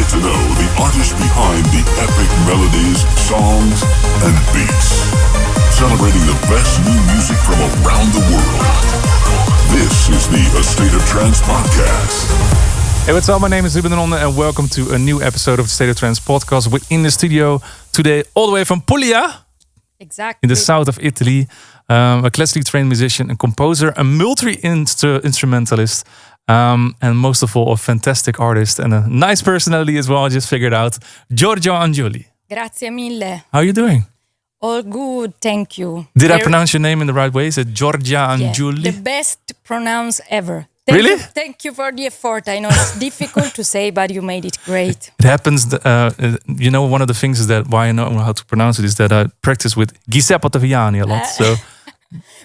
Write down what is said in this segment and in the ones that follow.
get to know the artist behind the epic melodies, songs, and beats. Celebrating the best new music from around the world. This is the A State of Trance podcast. Hey, what's up? My name is Ruben Ronde and welcome to a new episode of the State of Trance podcast. We're in the studio today all the way from Puglia. Exactly. In the south of Italy. A classically trained musician and composer, a multi-instrumentalist, and most of all, a fantastic artist and a nice personality as well, I just figured out. Giorgia Angiuli. Grazie mille. How are you doing? All good, thank you. Did I pronounce your name in the right way? Is it Giorgia Angiuli? Yeah, the best pronounce ever. Really? Thank you for the effort. I know it's difficult to say, but you made it great. It happens, one of the things is that why I know how to pronounce it is that I practice with Giuseppe Ottaviani a lot. So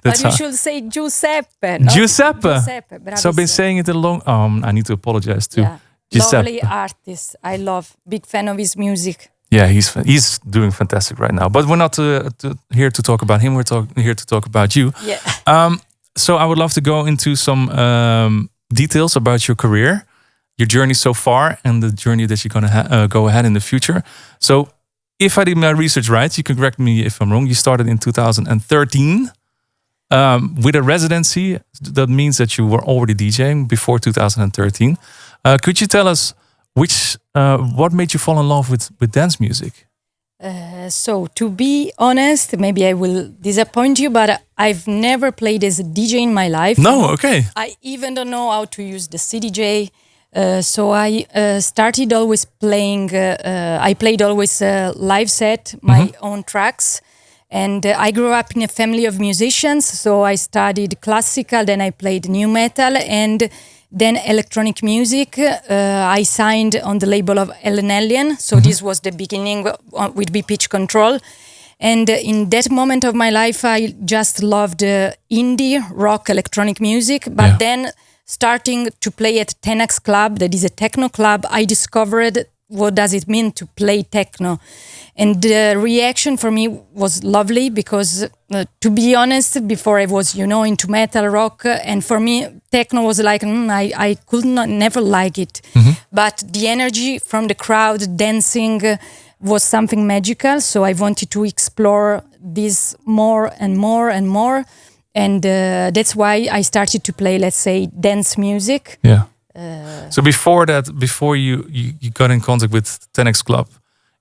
but you should say Giuseppe. No? Giuseppe. So I've been bravissimo. saying it a long. I need to apologize to Yeah. Giuseppe. Lovely artist. I love. Big fan of his music. Yeah, he's doing fantastic right now. But we're not here to talk about him. We're here to talk about you. Yeah. So I would love to go into some details about your career, your journey so far, and the journey that you're going to go ahead in the future. So if I did my research right, you can correct me if I'm wrong. You started in 2013 with a residency. That means that you were already DJing before 2013. Could you tell us what made you fall in love with dance music? So to be honest, maybe I will disappoint you, but I've never played as a DJ in my life. No, okay. I even don't know how to use the CDJ. So I started always playing, I played always live set, my own tracks. And I grew up in a family of musicians. So I studied classical, then I played new metal and then electronic music. I signed on the label of Ellen Ellion. So this was the beginning with B-Pitch Control. And in that moment of my life, I just loved indie, rock, electronic music. But then starting to play at 10X Club, that is a techno club, I discovered what does it mean to play techno. And the reaction for me was lovely because, to be honest, before I was, into metal, rock, and for me, techno was like, I could never like it. But the energy from the crowd dancing was something magical. So I wanted to explore this more and more and more. And that's why I started to play, let's say, dance music. Yeah. So before that, before you got in contact with 10X Club,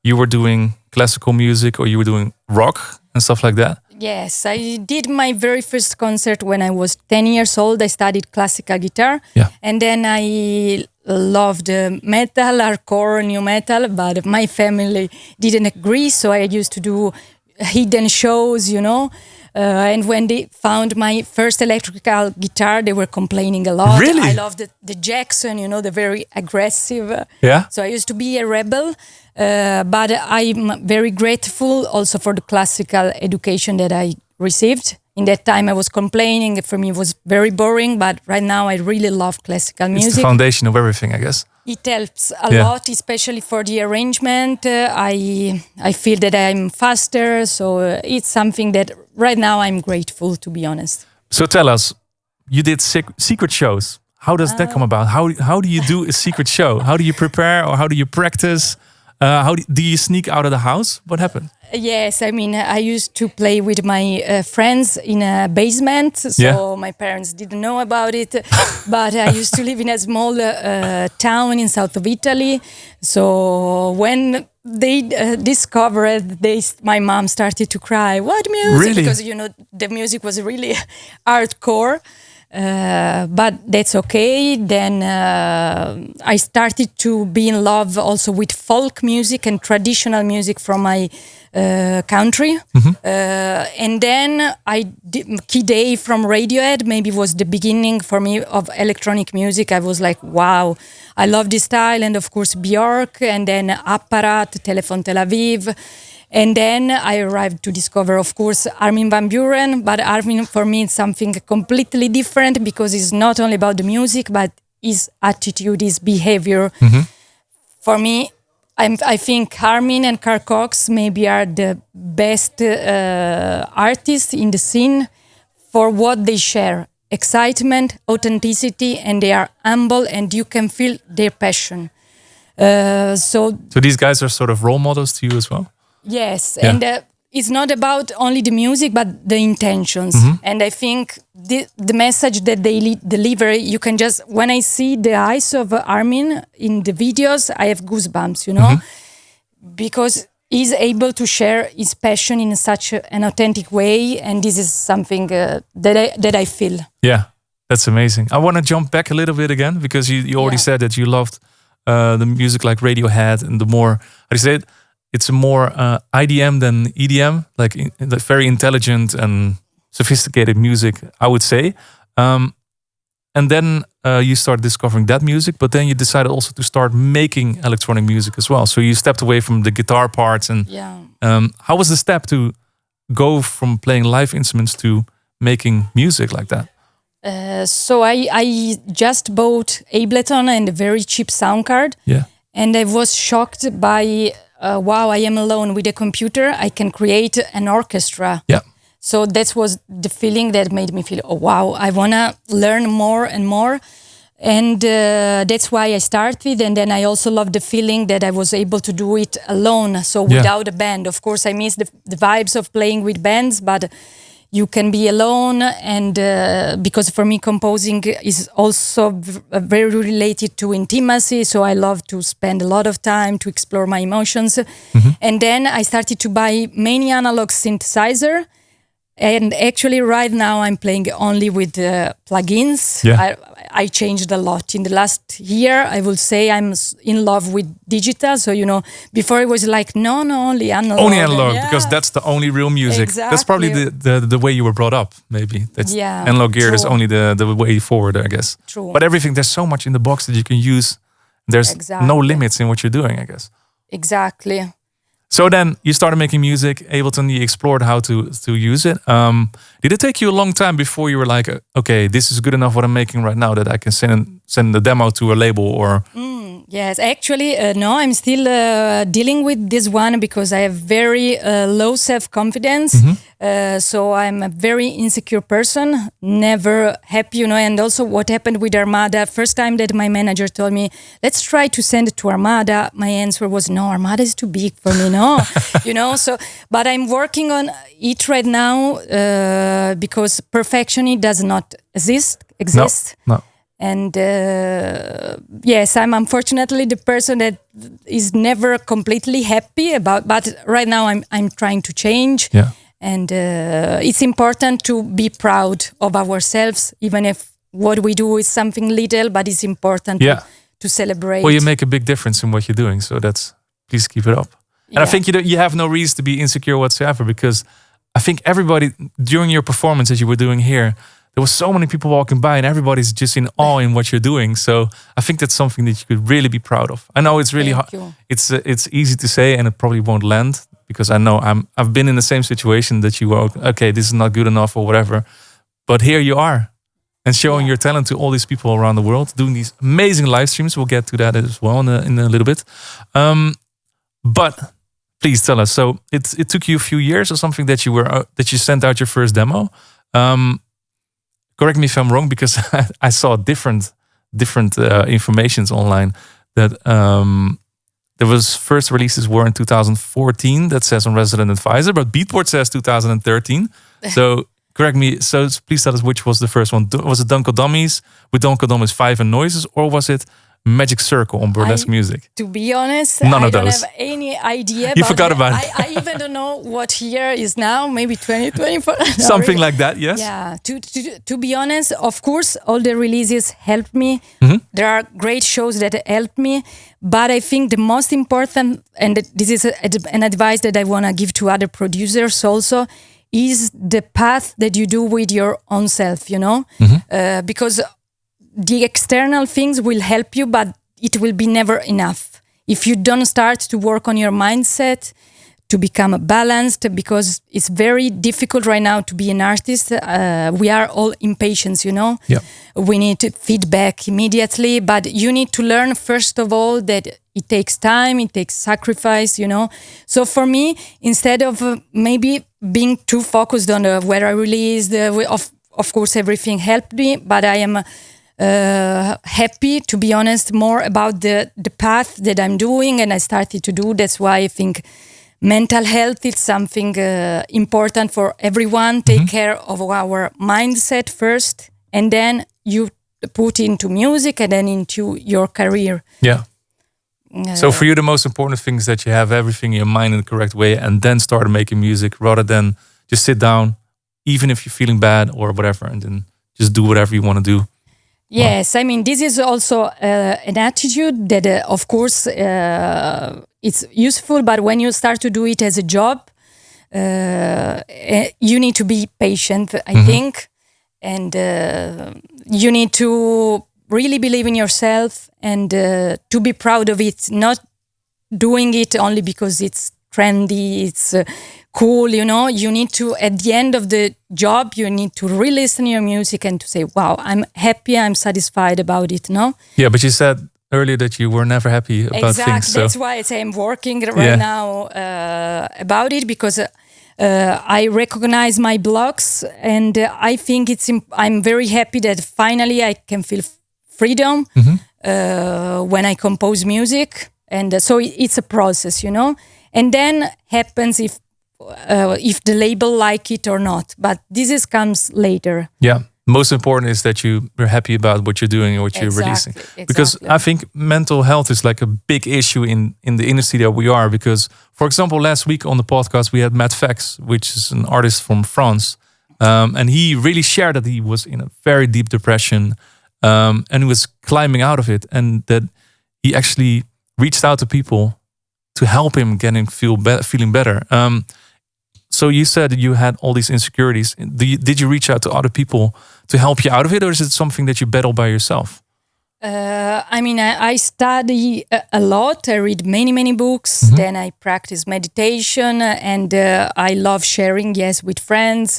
you were doing classical music or you were doing rock and stuff like that? Yes, I did my very first concert when I was 10 years old. I studied classical guitar. Yeah. And then I loved metal, hardcore, new metal, but my family didn't agree. So I used to do hidden shows, and when they found my first electrical guitar, they were complaining a lot. Really? I loved the Jackson, the very aggressive. Yeah. So I used to be a rebel, but I'm very grateful also for the classical education that I received. In that time, I was complaining. For me, it was very boring, but right now I really love classical music. It's the foundation of everything, I guess. It helps a lot, especially for the arrangement. I feel that I'm faster, so it's something that right now I'm grateful, to be honest. So tell us, you did secret shows. How does that come about? How do you do a secret show? How do you prepare or how do you practice? How do you sneak out of the house? What happened? Yes, I used to play with my friends in a basement, so my parents didn't know about it. But I used to live in a small town in south of Italy. So when they discovered this, my mom started to cry. What music? Really? Because the music was really hardcore. But that's okay. Then I started to be in love also with folk music and traditional music from my country. And then Kid A from Radiohead maybe was the beginning for me of electronic music. I was like, wow, I love this style. And of course Björk, and then Apparat, Telephone Tel Aviv. And then I arrived to discover, of course, Armin van Buuren. But Armin, for me, is something completely different because it's not only about the music, but his attitude, his behavior. For me, I think Armin and Carl Cox maybe are the best artists in the scene for what they share. Excitement, authenticity, and they are humble and you can feel their passion. So these guys are sort of role models to you as well? yes, Yeah. and it's not about only the music, but the intentions. And I think the message that they deliver, you can just, when I see the eyes of Armin in the videos, I have goosebumps, you know, because he's able to share his passion in such an authentic way. And this is something that I feel. Yeah, that's amazing. I want to jump back a little bit again, because you already said that you loved the music like Radiohead, and the more, how do you say it? It's more IDM than EDM, like very intelligent and sophisticated music, I would say. And then you started discovering that music, but then you decided also to start making electronic music as well. So you stepped away from the guitar parts. And how was the step to go from playing live instruments to making music like that? So I just bought Ableton and a very cheap sound card. Yeah. And I was shocked by, wow, I am alone with a computer. I can create an orchestra. Yeah. So that was the feeling that made me feel, oh, wow, I want to learn more and more. And that's why I started. And then I also loved the feeling that I was able to do it alone. So without a band. Of course, I miss the vibes of playing with bands, but you can be alone. And because for me, composing is also very related to intimacy. So I love to spend a lot of time to explore my emotions. And then I started to buy many analog synthesizer. And actually right now I'm playing only with plugins. Yeah. I changed a lot. In the last year, I will say I'm in love with digital. So, you know, before it was like, no, only analog. Only analog, because that's the only real music. Exactly. That's probably the way you were brought up, maybe. That's analog gear is only the way forward, I guess. True. But everything, there's so much in the box that you can use. There's no limits in what you're doing, I guess. Exactly. So then you started making music, Ableton, you explored how to use it. Did it take you a long time before you were like, okay, this is good enough what I'm making right now that I can send the demo to a label or... Yes, actually, no, I'm still dealing with this one because I have very low self-confidence. So I'm a very insecure person, never happy, you know. And also what happened with Armada, first time that my manager told me, let's try to send it to Armada. My answer was, no, Armada is too big for me, no. You know, so, but I'm working on it right now because perfection does not exist. No. And yes, I'm unfortunately the person that is never completely happy about. But right now, I'm trying to change. Yeah. And it's important to be proud of ourselves, even if what we do is something little. But it's important to celebrate. Well, you make a big difference in what you're doing, so please keep it up. And I think you have no reason to be insecure whatsoever, because I think everybody during your performance that you were doing here, there was so many people walking by and everybody's just in awe in what you're doing. So I think that's something that you could really be proud of. I know it's really hard. It's easy to say and it probably won't land, because I know I've been in the same situation that you were, okay, this is not good enough or whatever. But here you are and showing your talent to all these people around the world, doing these amazing live streams. We'll get to that as well in a little bit. But please tell us. So it took you a few years or something that you sent out your first demo. Correct me if I'm wrong, because I saw different informations online that there was first releases were in 2014. That says on Resident Advisor, but Beatport says 2013. So correct me. So please tell us which was the first one. Was it Dunkel Dummies with Dunkel Dummies 5 and Noises, or was it Magic Circle on Burlesque Music? To be honest, I don't have any idea. You forgot about it. I even don't know what year is now. Maybe 2024. Something like that. Yes. Yeah. To be honest, of course, all the releases helped me. There are great shows that helped me, but I think the most important, and this is an advice that I want to give to other producers also, is the path that you do with your own self. You know, because the external things will help you, but it will be never enough if you don't start to work on your mindset to become balanced, because it's very difficult right now to be an artist. We are all impatient, you know. Yeah. We need feedback immediately, but you need to learn first of all that it takes time, it takes sacrifice, you know. So for me, instead of maybe being too focused on where I released, of course everything helped me, but I am happy, to be honest, more about the path that I'm doing and I started to do. That's why I think mental health is something important for everyone. Take care of our mindset first, and then you put into music and then into your career. Yeah. So for you, the most important thing is that you have everything in your mind in the correct way and then start making music rather than just sit down, even if you're feeling bad or whatever, and then just do whatever you want to do. Yes, I mean, this is also an attitude that, of course, it's useful, but when you start to do it as a job, you need to be patient, I think, and you need to really believe in yourself and to be proud of it, not doing it only because it's trendy, it's cool, you know. You need to, at the end of the job, you need to really listen to your music and to say, wow, I'm happy, I'm satisfied about it, no? Yeah, but you said earlier that you were never happy about things. So. That's why I say I'm working right now about it, because I recognize my blocks, and I think I'm very happy that finally I can feel freedom when I compose music. And so it's a process, you know? And then happens if the label like it or not. But this comes later. Yeah. Most important is that you're happy about what you're doing and what you're releasing. Because I think mental health is like a big issue in the industry that we are. Because, for example, last week on the podcast, we had Matt Fax, which is an artist from France. And he really shared that he was in a very deep depression and he was climbing out of it. And that he actually reached out to people to help him feeling better. So you said you had all these insecurities. Did you reach out to other people to help you out of it, or is it something that you battle by yourself? I mean, I study a lot. I read many books. Then I practice meditation, and I love sharing, with friends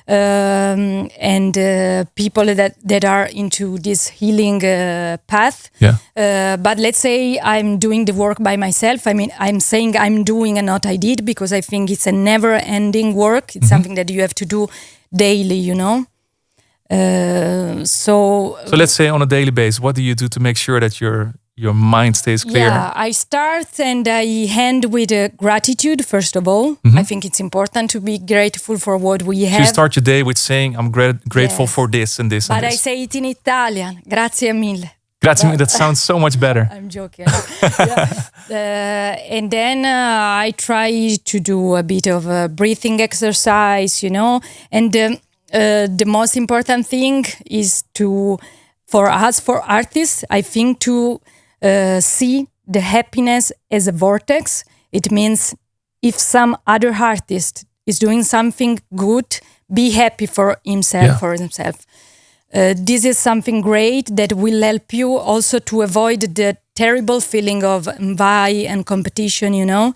and people that are into this healing path. Yeah. But let's say I'm doing the work by myself. I mean, I'm saying I'm doing and not I did, because I think it's a never-ending work. It's something that you have to do daily, you know. So let's say on a daily basis, what do you do to make sure that your mind stays clear? Yeah, I start and I end with gratitude, first of all. I think it's important to be grateful for what we have. So you start your day with saying, I'm grateful for this and this and this. But I say it in Italian. Grazie mille. Grazie mille, that sounds so much better. I'm joking. And then I try to do a bit of a breathing exercise, you know. And the most important thing is for artists, I think, to see the happiness as a vortex. It means if some other artist is doing something good, be happy for himself or himself. This is something great that will help you also to avoid the terrible feeling of envy and competition, you know.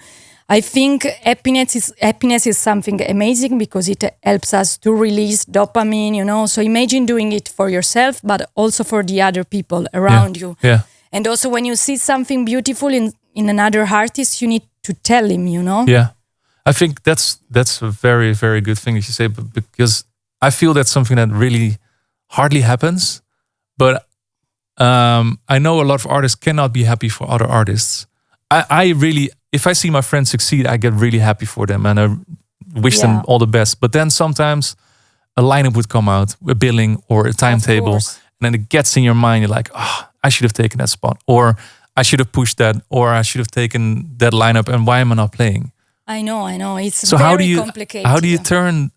I think happiness is something amazing because it helps us to release dopamine, you know. So imagine doing it for yourself, but also for the other people around you. Yeah. And also when you see something beautiful in another artist, you need to tell him, you know. Yeah. I think that's a very, very good thing that you say, because I feel that's something that really hardly happens. But I know a lot of artists cannot be happy for other artists. I really, if I see my friends succeed, I get really happy for them and I wish them all the best. But then sometimes a lineup would come out, a billing or a timetable, and then it gets in your mind. You're like, oh, I should have taken that spot, or I should have pushed that, or I should have taken that lineup, and why am I not playing? I know. It's so very complicated. How do you turn?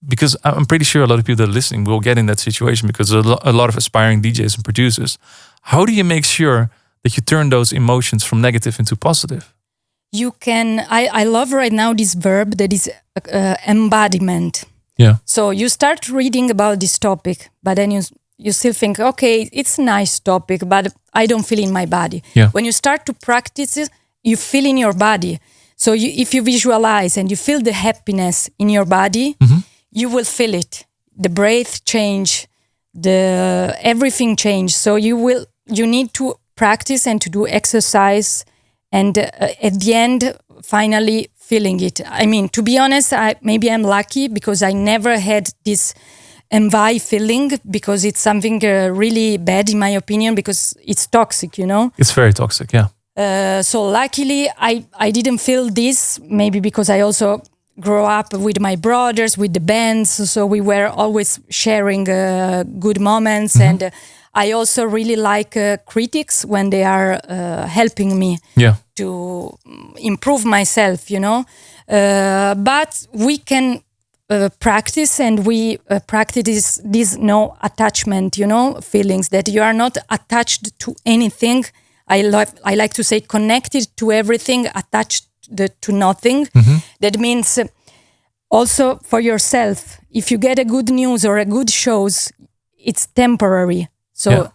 Because I'm pretty sure a lot of people that are listening will get in that situation, because a lot of aspiring DJs and producers. How do you make sure that you turn those emotions from negative into positive? You can. I love right now this verb that is embodiment. Yeah. So you start reading about this topic, but then you still think, okay, it's a nice topic, but I don't feel in my body. Yeah. When you start to practice it, you feel in your body. So if you visualize and you feel the happiness in your body, you will feel it. The breath change, everything change. So you need to practice and to do exercise, and at the end, finally feeling it. I mean, to be honest, maybe I'm lucky because I never had this envy feeling, because it's something really bad in my opinion, because it's toxic, It's very toxic, yeah. So luckily I didn't feel this, maybe because I also grew up with my brothers, with the bands, so we were always sharing good moments. And I also really like critics when they are helping me to improve myself, but we can practice, and we practice this no attachment, feelings, that you are not attached to anything. I like to say connected to everything, attached to nothing. That means also for yourself, if you get a good news or a good shows, it's temporary. So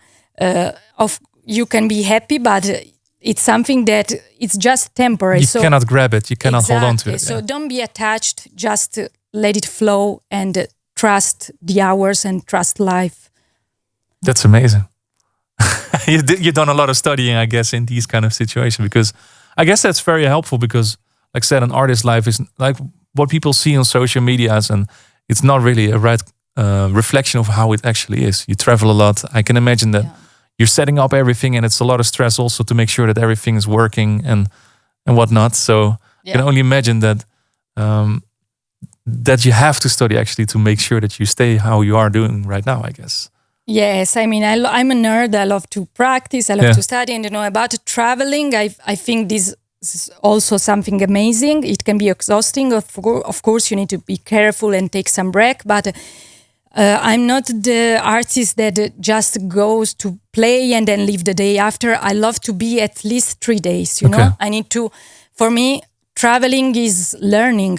you can be happy, but it's something that it's just temporary. You cannot grab it. You cannot hold on to it. So don't be attached. Just let it flow and trust the hours and trust life. That's amazing. You've done a lot of studying, I guess, in these kind of situations, because I guess that's very helpful, because, like I said, an artist's life is like what people see on social medias, and it's not really a right reflection of how it actually is. You travel a lot. I can imagine that you're setting up everything, and it's a lot of stress also to make sure that everything is working and whatnot. So I can only imagine that that you have to study actually to make sure that you stay how you are doing right now, I guess. Yes, I mean, I'm a nerd. I love to practice. I love to study. And about traveling, I think this is also something amazing. It can be exhausting. Of course, you need to be careful and take some break. But I'm not the artist that just goes to play and then leave the day after. I love to be at least 3 days, you know? I need to, for me, traveling is learning.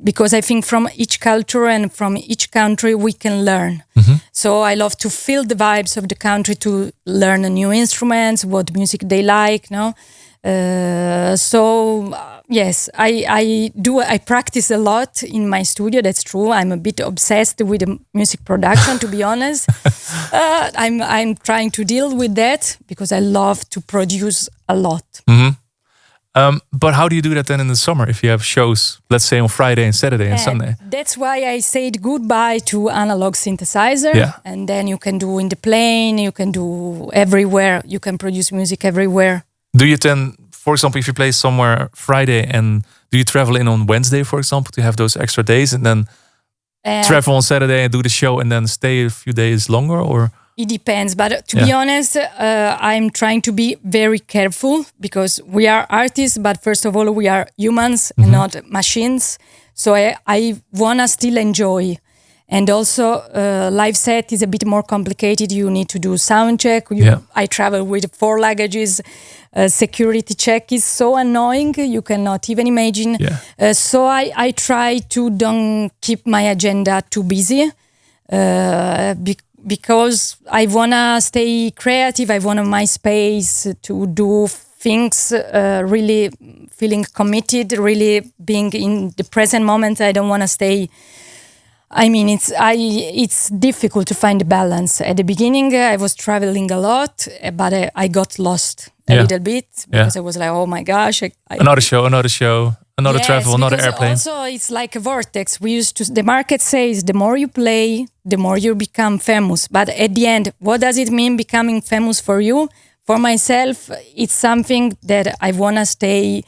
Because I think from each culture and from each country we can learn. So I love to feel the vibes of the country, to learn new instruments, what music they like. Yes, I practice a lot in my studio. That's true. I'm a bit obsessed with the music production, to be honest. I'm trying to deal with that because I love to produce a lot. But how do you do that then in the summer if you have shows, let's say on Friday and Saturday and Sunday? That's why I said goodbye to analog synthesizer. And then you can do in the plane, you can do everywhere. You can produce music everywhere. Do you then, for example, if you play somewhere Friday, and do you travel in on Wednesday, for example, to have those extra days, and then travel on Saturday and do the show and then stay a few days longer, or? It depends, but to be honest, I'm trying to be very careful because we are artists, but first of all, we are humans and not machines. So I want to still enjoy. And also, live set is a bit more complicated. You need to do sound check. I travel with 4 luggages. Security check is so annoying. You cannot even imagine. So I try to don't keep my agenda too busy. Because I want to stay creative, I want my space to do things, really feeling committed, really being in the present moment. I don't want to stay. I mean, it's difficult to find a balance. At the beginning, I was traveling a lot, but I got lost a little bit because I was like, oh my gosh. Another show. Another travel, another airplane. Also, it's like a vortex. The market says the more you play, the more you become famous. But at the end, what does it mean becoming famous for you? For myself, it's something that I want to stay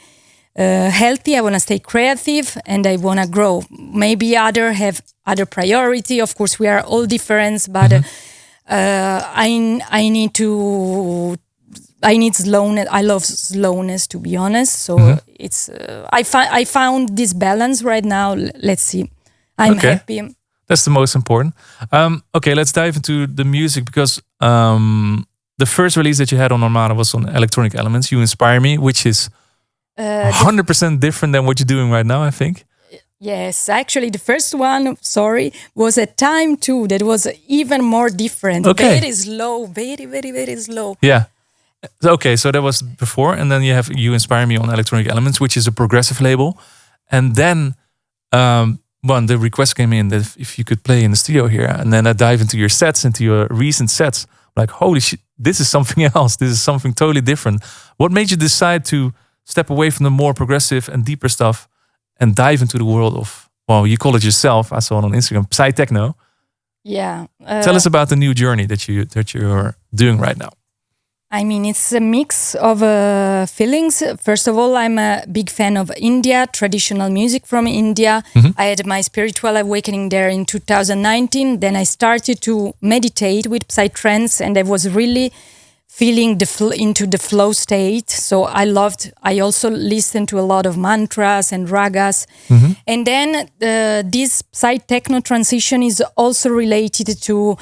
healthy, I want to stay creative, and I want to grow. Maybe others have other priority. Of course, we are all different, but I need slowness. I love slowness, to be honest. So it's I found this balance right now. Let's see. I'm happy. That's the most important. Okay, let's dive into the music, because the first release that you had on Armada was on Electronic Elements. You Inspire Me, which is 100% different than what you're doing right now, I think. Yes, actually, the first one, was a Time 2 that was even more different. Very slow, very, very, very slow. Yeah. Okay, so that was before, and then you have You Inspire Me on Electronic Elements, which is a progressive label. And then the request came in that if you could play in the studio here, and then I dive into your sets, into your recent sets, like, holy shit, this is something else. This is something totally different. What made you decide to step away from the more progressive and deeper stuff and dive into the world of, well, you call it yourself, I saw it on Instagram, psy-techno? Yeah. Tell us about the new journey that you're doing right now. I mean, it's a mix of feelings. First of all, I'm a big fan of India, traditional music from India. I had my spiritual awakening there in 2019. Then I started to meditate with psy-trance, and I was really feeling into the flow state. So I also listened to a lot of mantras and ragas. And then this psy-techno transition is also related to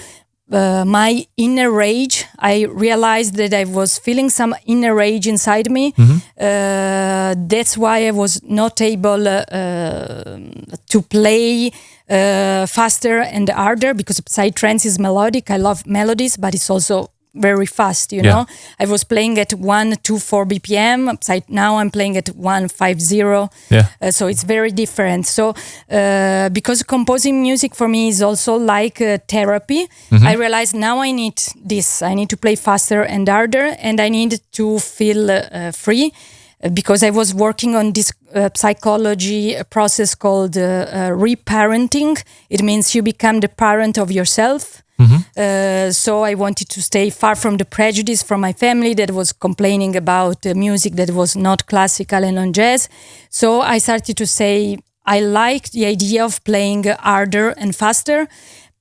my inner rage. I realized that I was feeling some inner rage inside me. That's why I was not able to play faster and harder, because psy-trance is melodic. I love melodies, but it's also very fast, you know. I was playing at 124 BPM. Now I'm playing at 150. So it's very different. So because composing music for me is also like therapy, I realized now I need this. I need to play faster and harder, and I need to feel free. Because I was working on this psychology process called reparenting. It means you become the parent of yourself. So I wanted to stay far from the prejudice from my family that was complaining about music that was not classical and non jazz. So I started to say I liked the idea of playing harder and faster.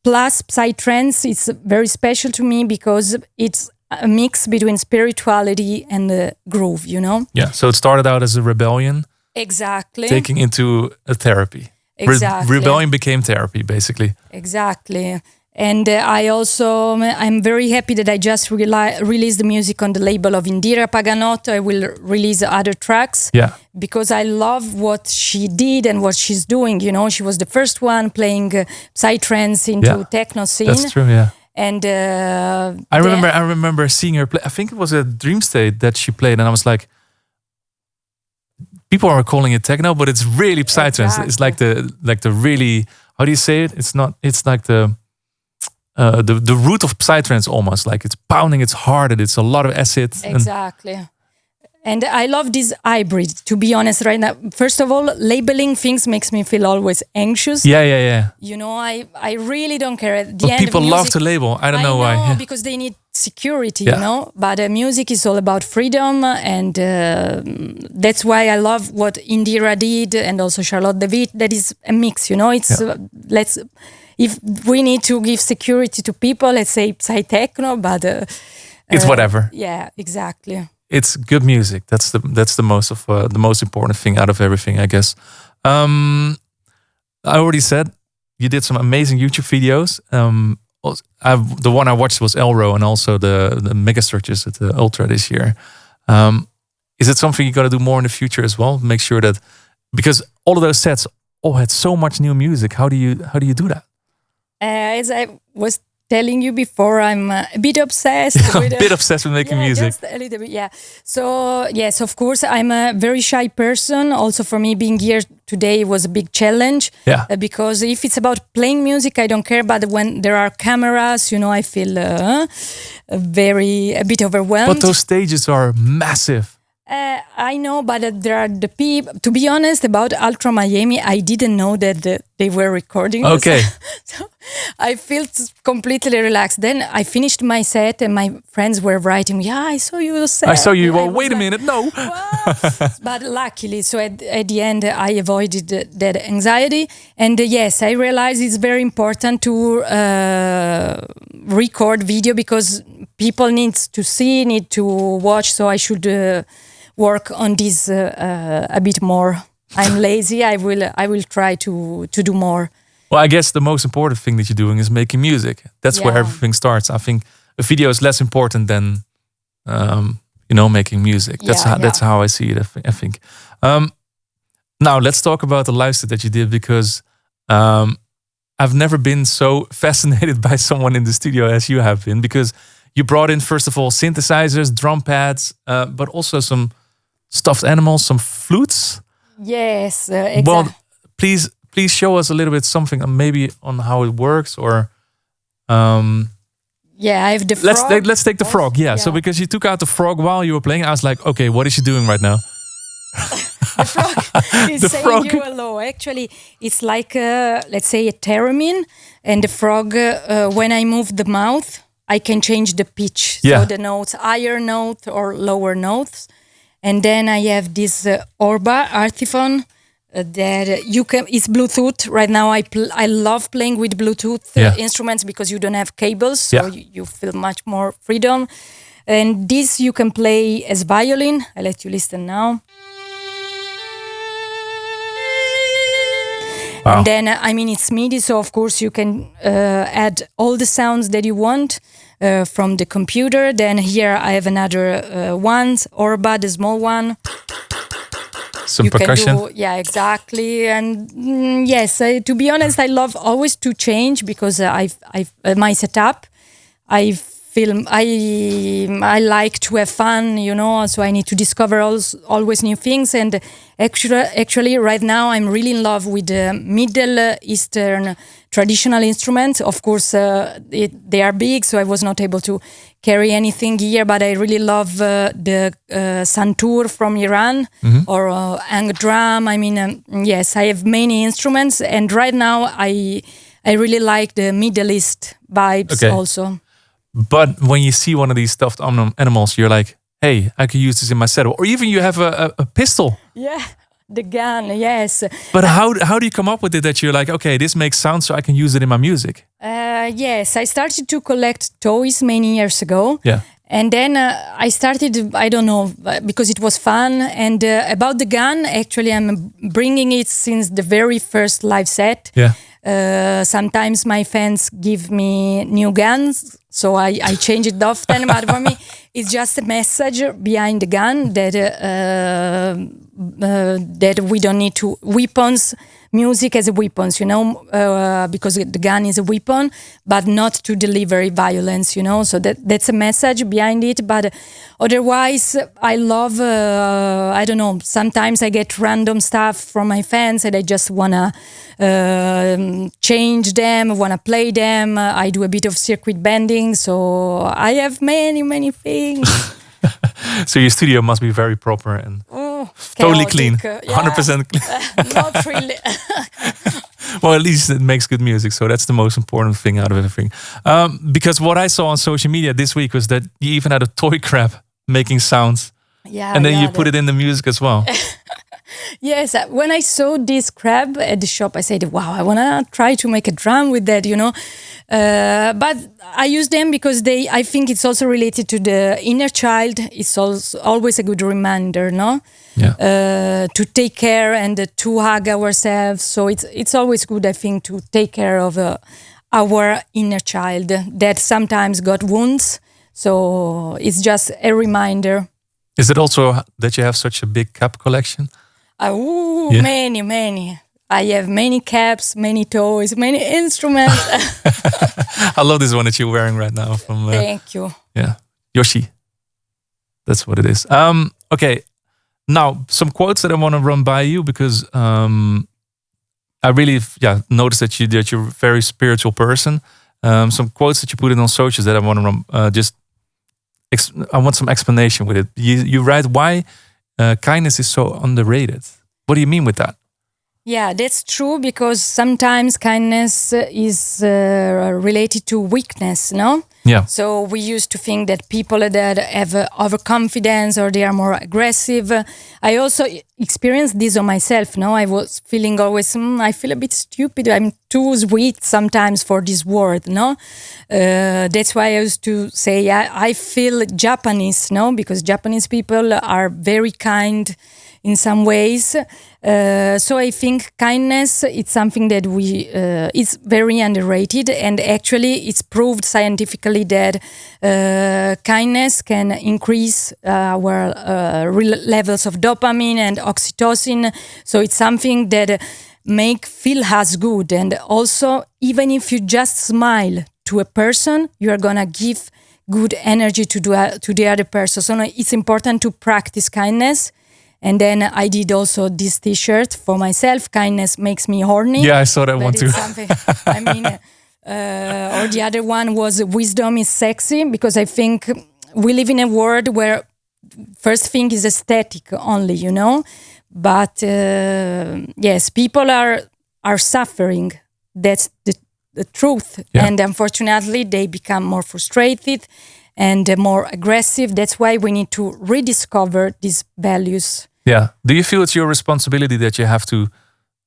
Plus, psy-trance is very special to me because it's a mix between spirituality and the groove, you know? Yeah, so it started out as a rebellion. Exactly. Taking into a therapy. Exactly. Rebellion became therapy, basically. Exactly. And I'm very happy that I just released the music on the label of Indira Paganotto. I will release other tracks because I love what she did and what she's doing. You know, she was the first one playing psy-trance into techno scene. That's true, yeah. And I remember seeing her play. I think it was a Dream State that she played, and I was like, people are calling it techno, but it's really psy-trance. Exactly. It's like the really, how do you say it? It's not. It's like the root of psy-trance almost. Like it's pounding, it's hard, and it's a lot of acid. Exactly. And I love this hybrid, to be honest, right now. First of all, labeling things makes me feel always anxious. Yeah. You know, I really don't care. At the but end, people love to label. I don't know why. Yeah. Because they need security, you know. But music is all about freedom, and that's why I love what Indira did, and also Charlotte David. That is a mix, you know. It's if we need to give security to people, let's say psy-techno, but it's whatever. Yeah, exactly. It's good music. That's the most important thing out of everything, I guess. I already said you did some amazing YouTube videos. The one I watched was Elro, and also the Megastructures at the Ultra this year. Is it something you're gonna do more in the future as well? Make sure that, because all of those sets had so much new music. How do you do that? As I was telling you before, I'm a bit obsessed. Obsessed with making music. Just a little bit, yeah. So yes, of course, I'm a very shy person. Also, for me, being here today was a big challenge. Yeah. Because if it's about playing music, I don't care. But when there are cameras, you know, I feel a bit overwhelmed. But those stages are massive. I know, but there are the people. To be honest, about Ultra Miami, I didn't know that they were recording. Okay. So I felt completely relaxed. Then I finished my set, and my friends were writing me, I saw you set. I saw you. Well, wait a minute, no. But luckily, so at the end, I avoided that anxiety. And yes, I realized it's very important to record video because people need to watch. So I should work on this a bit more. I'm lazy. I will try to do more. Well, I guess the most important thing that you're doing is making music. That's where everything starts. I think a video is less important than making music. That's how I see it. I think. Now let's talk about the live set that you did, because I've never been so fascinated by someone in the studio as you have been, because you brought in, first of all, synthesizers, drum pads, but also some stuffed animals, some flutes. Yes, exactly. Well, please show us a little bit something, maybe on how it works, or. I have the frog. Let's take the frog. Yeah. So because you took out the frog while you were playing, I was like, okay, what is she doing right now? The frog is saying frog. you hello. Actually, it's like, let's say, a theremin. And the frog, when I move the mouth, I can change the pitch. Yeah. So the notes, higher note or lower notes. And then I have this Orba Artiphone that you can. It's Bluetooth. Right now, I love playing with Bluetooth instruments because you don't have cables, so you feel much more freedom. And this you can play as violin. I let you listen now. Wow. And then, it's MIDI, so of course you can add all the sounds that you want from the computer. Then here I have another one, Orba, the small one. Some you percussion. Can do, yeah, exactly. And yes, to be honest, I love always to change because my setup, I like to have fun, so I need to discover always new things. And actually right now I'm really in love with the Middle Eastern traditional instruments. Of course, they are big, so I was not able to carry anything here, but I really love the santur from Iran or ang drum. Yes, I have many instruments, and right now I really like the Middle East vibes also. But when you see one of these stuffed animals, you're like, hey, I could use this in my setup. Or even you have a pistol. Yeah, the gun, yes. But how do you come up with it that you're like, okay, this makes sound so I can use it in my music? Yes, I started to collect toys many years ago. Yeah. And then I started, I don't know, because it was fun. And about the gun, actually, I'm bringing it since the very first live set. Yeah. Sometimes my fans give me new guns, so I change it often. But for me, it's just a message behind the gun that we don't need to weapons. Music as a weapons, because the gun is a weapon, but not to deliver violence, So that's a message behind it. But otherwise, I love, I don't know, sometimes I get random stuff from my fans and I just want to change them, want to play them. I do a bit of circuit bending, so I have many, many things. So your studio must be very proper and totally clean, 100% clean. Not really. Well, at least it makes good music, so that's the most important thing out of everything. Because what I saw on social media this week was that you even had a toy crab making sounds, and then you put it in the music as well. Yes, when I saw this crab at the shop, I said, wow, I want to try to make a drum with that, But I use them because I think it's also related to the inner child. It's also always a good reminder, no? Yeah. To take care and to hug ourselves. So it's always good, I think, to take care of our inner child that sometimes got wounds. So it's just a reminder. Is it also that you have such a big cap collection? Many. I have many caps, many toys, many instruments. I love this one that you're wearing right now. Thank you. Yeah, Yoshi. That's what it is. Okay, now some quotes that I want to run by you because I really noticed that you're a very spiritual person. Some quotes that you put in on socials that I want to run. I want some explanation with it. You write why kindness is so underrated. What do you mean with that? Yeah, that's true because sometimes kindness is related to weakness, no? Yeah. So we used to think that people that have overconfidence or they are more aggressive. I also experienced this on myself, no? I was feeling always, I feel a bit stupid. I'm too sweet sometimes for this word, no? That's why I used to say I feel Japanese, no? Because Japanese people are very kind in some ways. So I think kindness, it's something that is very underrated, and actually it's proved scientifically that kindness can increase our levels of dopamine and oxytocin. So it's something that feel us good. And also, even if you just smile to a person, you are gonna give good energy to the other person. So it's important to practice kindness. And then I did also this T-shirt for myself. Kindness makes me horny. Yeah, I saw that one too. Or the other one was wisdom is sexy, because I think we live in a world where first thing is aesthetic only, But yes, people are suffering. That's the truth. Yeah. And unfortunately, they become more frustrated and more aggressive. That's why we need to rediscover these values. Yeah. Do you feel it's your responsibility that you have to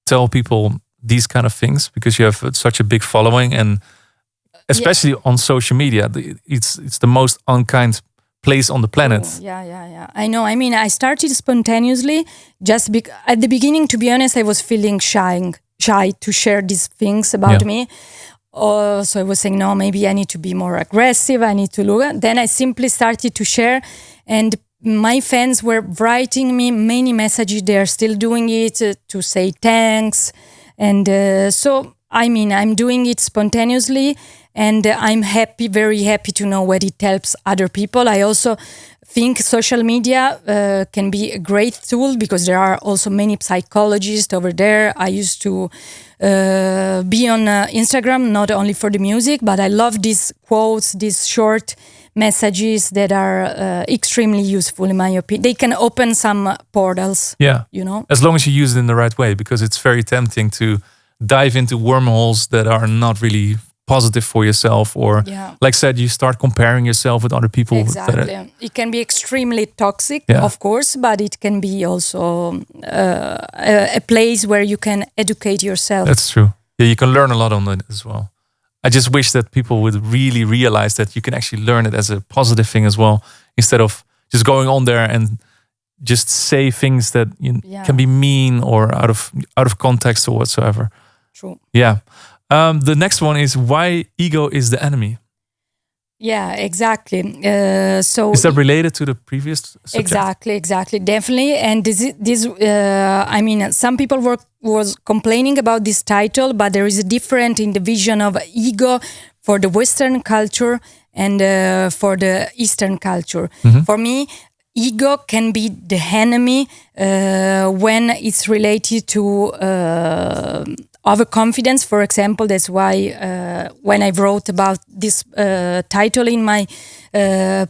tell people these kind of things because you have such a big following, and especially on social media, it's the most unkind place on the planet. Oh, yeah. I know. I mean, I started spontaneously. At the beginning, to be honest, I was feeling shy to share these things about me. So I was saying, no, maybe I need to be more aggressive. I need to look. Then I simply started to share, and my fans were writing me many messages. They are still doing it to say thanks. And so, I mean, I'm doing it spontaneously, and I'm happy, very happy to know when it helps other people. I also think social media can be a great tool because there are also many psychologists over there. I used to be on Instagram, not only for the music, but I love these quotes, these short messages that are extremely useful in my opinion. They can open some portals. Yeah. You know? As long as you use it in the right way, because it's very tempting to dive into wormholes that are not really positive for yourself, or like I said, you start comparing yourself with other people. Exactly. It can be extremely toxic, of course, but it can be also a place where you can educate yourself. That's true. Yeah, you can learn a lot on it as well. I just wish that people would really realize that you can actually learn it as a positive thing as well, instead of just going on there and just say things that can be mean or out of context or whatsoever. True. Yeah. The next one is why ego is the enemy. Yeah, exactly. So is that related to the previous subject? Exactly, definitely. And this I mean, some people was complaining about this title, but there is a difference in the vision of ego for the Western culture and for the Eastern culture. Mm-hmm. For me, ego can be the enemy when it's related to overconfidence, for example. That's why when I wrote about this title in my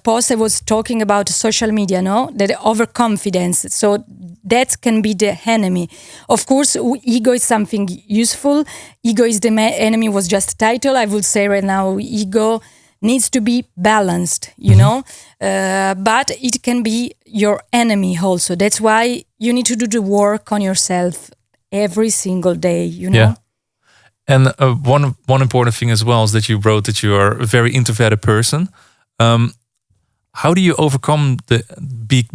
post, I was talking about social media, that overconfidence. So that can be the enemy. Of course, ego is something useful. Ego is the enemy was just a title. I would say right now, ego needs to be balanced, you know, but it can be your enemy also. That's why you need to do the work on yourself every single day, you know. Yeah. And one important thing as well is that you wrote that you are a very introverted person. How do you overcome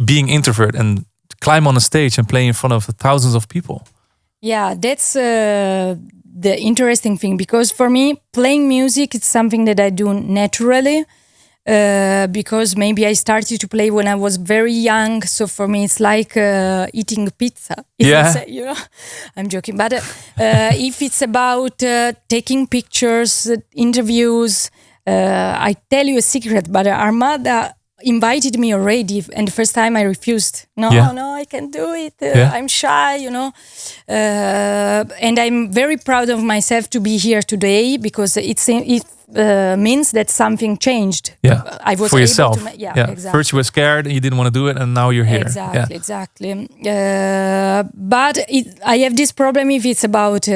being introvert and climb on a stage and play in front of thousands of people? Yeah, that's the interesting thing, because for me, playing music is something that I do naturally. Because maybe I started to play when I was very young, so for me it's like eating pizza. You know, I'm joking. But if it's about taking pictures, interviews, I tell you a secret. But Armada invited me already, and the first time I refused. No, I can't do it. I'm shy, you know. And I'm very proud of myself to be here today, because it means that something changed. Yeah, I was for able yourself. To exactly. First you were scared and you didn't want to do it, and now you're here. Exactly. But I have this problem if it's about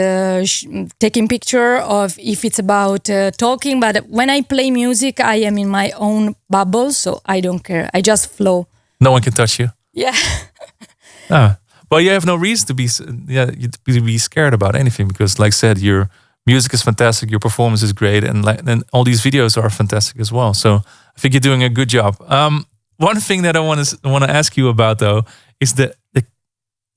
taking picture, or if it's about talking. But when I play music, I am in my own bubble, so I don't care. I just flow. No one can touch you. Yeah. Well, you have no reason to be scared about anything, because, like I said, your music is fantastic, your performance is great, and all these videos are fantastic as well. So I think you're doing a good job. One thing that I want to ask you about, though, is the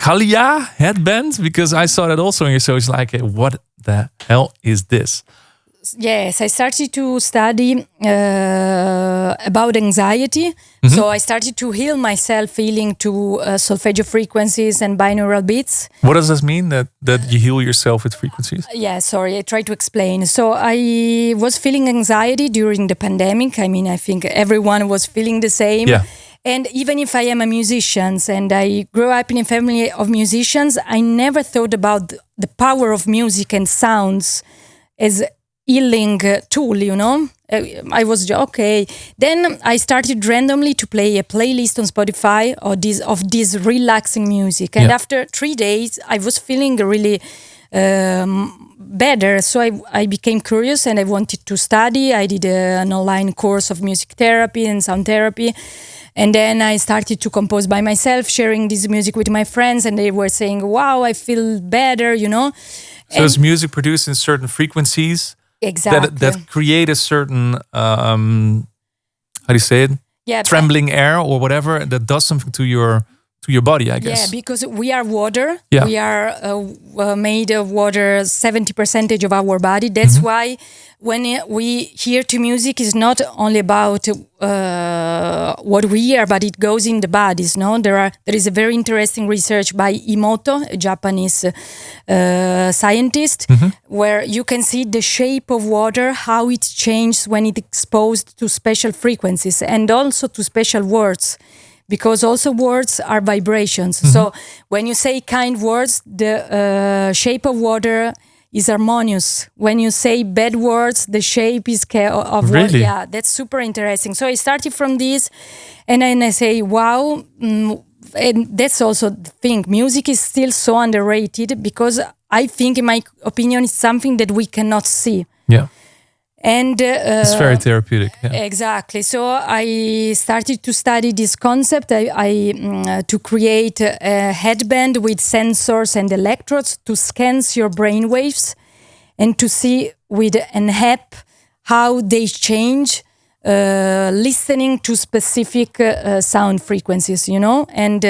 Kalia headband, because I saw that also in your show. It's like, what the hell is this? Yes, I started to study about anxiety. Mm-hmm. So I started to heal myself, feeling to solfeggio frequencies and binaural beats. What does this mean, that you heal yourself with frequencies? I try to explain. So I was feeling anxiety during the pandemic. I mean, I think everyone was feeling the same. Yeah. And even if I am a musician and I grew up in a family of musicians, I never thought about the power of music and sounds as healing tool, you know. I was okay. Then I started randomly to play a playlist on Spotify of this relaxing music. And after 3 days, I was feeling really better. So I became curious and I wanted to study. I did an online course of music therapy and sound therapy. And then I started to compose by myself, sharing this music with my friends. And they were saying, wow, I feel better, you know. So it's music produced in certain frequencies that create a certain, how do you say it? Yeah, trembling air or whatever that does something to your body, I guess. Yeah, because we are water. Yeah. We are made of water, 70% of our body. That's why when we hear to music, is not only about what we hear, but it goes in the bodies. No, there is a very interesting research by Emoto, a Japanese scientist, where you can see the shape of water, how it changes when it's exposed to special frequencies and also to special words. Because also words are vibrations. So when you say kind words, the shape of water is harmonious. When you say bad words, the shape is of really? water. Yeah, that's super interesting. So I started from this, and then I say, wow. And that's also the thing. Music is still so underrated because I think, in my opinion, it's something that we cannot see. Yeah. And it's very therapeutic. Yeah. Exactly. So I started to study this concept. I to create a headband with sensors and electrodes to scan your brain waves and to see with an app how they change listening to specific sound frequencies, you know, and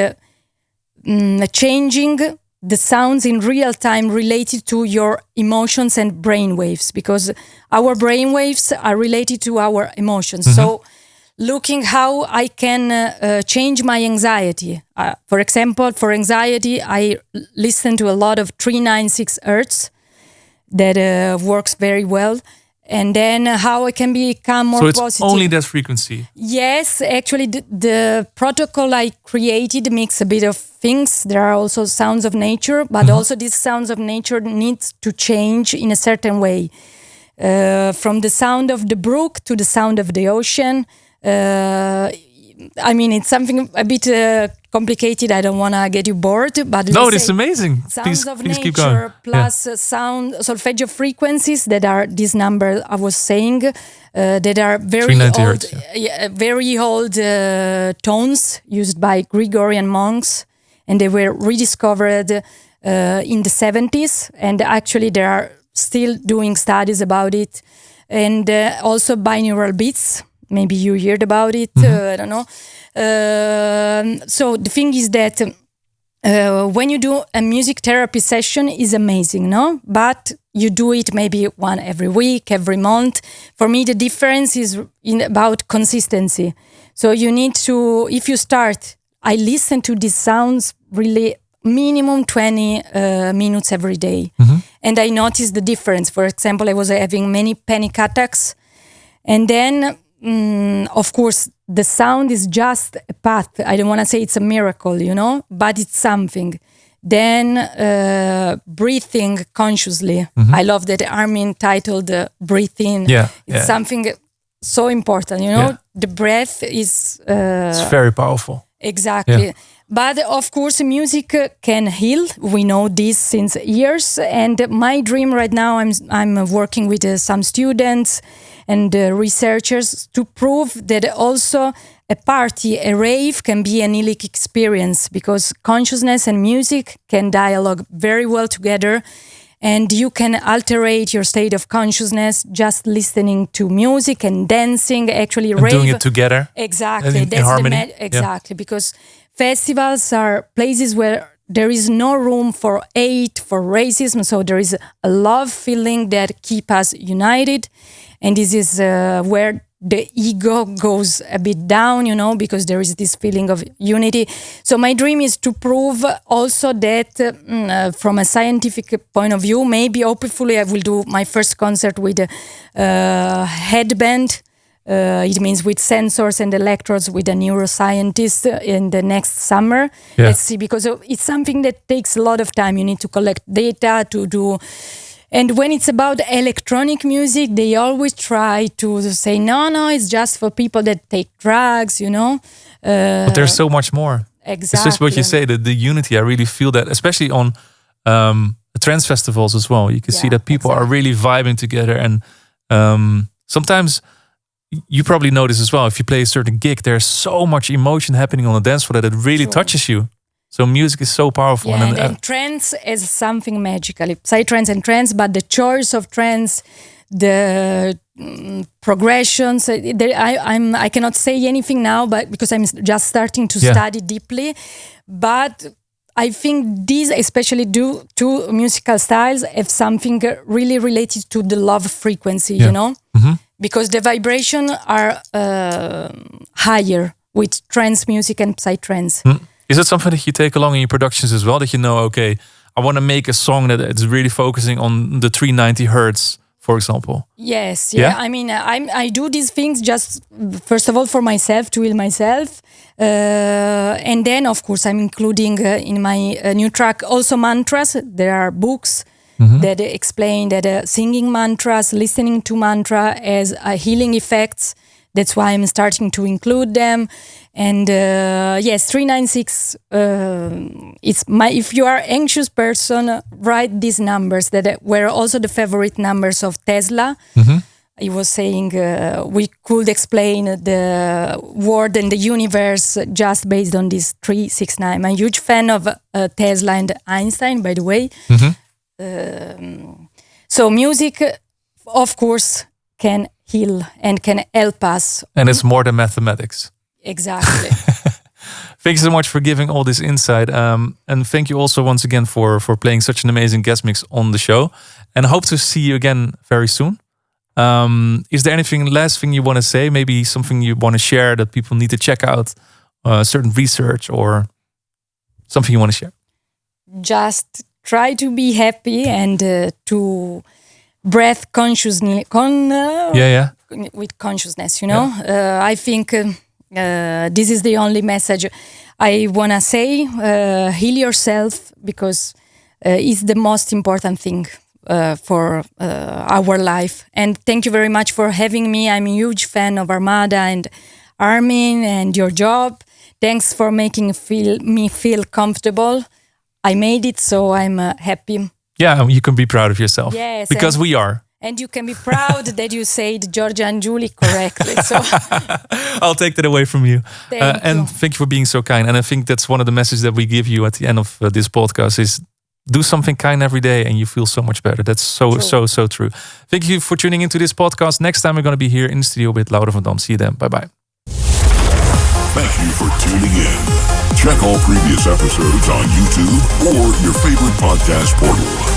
changing the sounds in real time related to your emotions and brain waves, because our brain waves are related to our emotions. So looking how I can change my anxiety. For example, for anxiety, I listen to a lot of 396 Hertz that works very well. And then how I can become more positive. So it's only that frequency? Yes, actually the protocol I created mix a bit of things. There are also sounds of nature, but also these sounds of nature needs to change in a certain way. From the sound of the brook to the sound of the ocean. I mean, it's something a bit complicated. I don't want to get you bored, but no, it's amazing. Sounds of please nature keep going. plus sound solfeggio frequencies that are this number I was saying that are very old, hertz, very old tones used by Gregorian monks, and they were rediscovered in the 70s, and actually they are still doing studies about it, and also binaural beats. Maybe you heard about it. I don't know. So the thing is that when you do a music therapy session is amazing, no? But you do it maybe one every week, every month. For me, the difference is about consistency. So you need to, if you start, I listen to these sounds really minimum 20 minutes every day. And I noticed the difference. For example, I was having many panic attacks, and then of course, the sound is just a path. I don't want to say it's a miracle, you know, but it's something. Then breathing consciously. I love that Armin titled Breathe In. It's something so important, you know. The breath is... it's very powerful. Exactly. But of course, music can heal. We know this since years. And my dream right now, I'm working with some students and researchers to prove that also a party, a rave can be an healing experience, because consciousness and music can dialogue very well together, and you can alterate your state of consciousness just listening to music and dancing, actually and rave. Doing it together. Exactly. In harmony. Exactly, because festivals are places where there is no room for hate, for racism, so there is a love feeling that keep us united. And this is where the ego goes a bit down, you know, because there is this feeling of unity. So my dream is to prove also that from a scientific point of view, maybe hopefully I will do my first concert with a headband. It means with sensors and electrodes with a neuroscientist in the next summer. Let's see, because it's something that takes a lot of time. You need to collect data to do And when it's about electronic music, they always try to say, no, it's just for people that take drugs, you know. But there's so much more. Exactly. It's just what you say, the unity. I really feel that, especially on the trance festivals as well. You can see that people are really vibing together. And sometimes you probably notice as well, if you play a certain gig, there's so much emotion happening on the dance floor that it really touches you. So music is so powerful. Yeah, and trance is something magical. Psy-trance and trance, but the choice of trance, the progressions. I cannot say anything now, but because I'm just starting to study deeply. But I think these, especially two musical styles, have something really related to the love frequency. You know, because the vibration are higher with trance music and psy-trance. Is it something that you take along in your productions as well? That you know, okay, I want to make a song that it's really focusing on the 390 hertz, for example. Yes, yeah. I mean, I do these things just first of all for myself, to heal myself, and then of course I'm including in my new track also mantras. There are books that explain that singing mantras, listening to mantra has healing effects. That's why I'm starting to include them. And yes, 396. If you are anxious person, write these numbers that were also the favorite numbers of Tesla. He was saying we could explain the world and the universe just based on this 369. I'm a huge fan of Tesla and Einstein, by the way. So music, of course, can heal and can help us. And it's more than mathematics. Exactly. Thank you so much for giving all this insight. And thank you also once again for playing such an amazing guest mix on the show. And I hope to see you again very soon. Is there anything last thing you want to say? Maybe something you want to share that people need to check out? Certain research or something you want to share? Just try to be happy and to breath consciously. With consciousness, you know. I think this is the only message I want to say. Heal yourself, because it's the most important thing for our life. And thank you very much for having me. I'm a huge fan of Armada and Armin and your job. Thanks for making me feel comfortable. I made it, so I'm happy. Yeah, you can be proud of yourself. Yes, because we are. And you can be proud that you said Giorgia Angiuli correctly. So I'll take that away from you. Thank you. Thank you for being so kind. And I think that's one of the messages that we give you at the end of this podcast is do something kind every day and you feel so much better. That's so true. Thank you for tuning into this podcast. Next time we're going to be here in the studio with Laura van Dam. See you then. Bye-bye. Thank you for tuning in. Check all previous episodes on YouTube or your favorite podcast portal.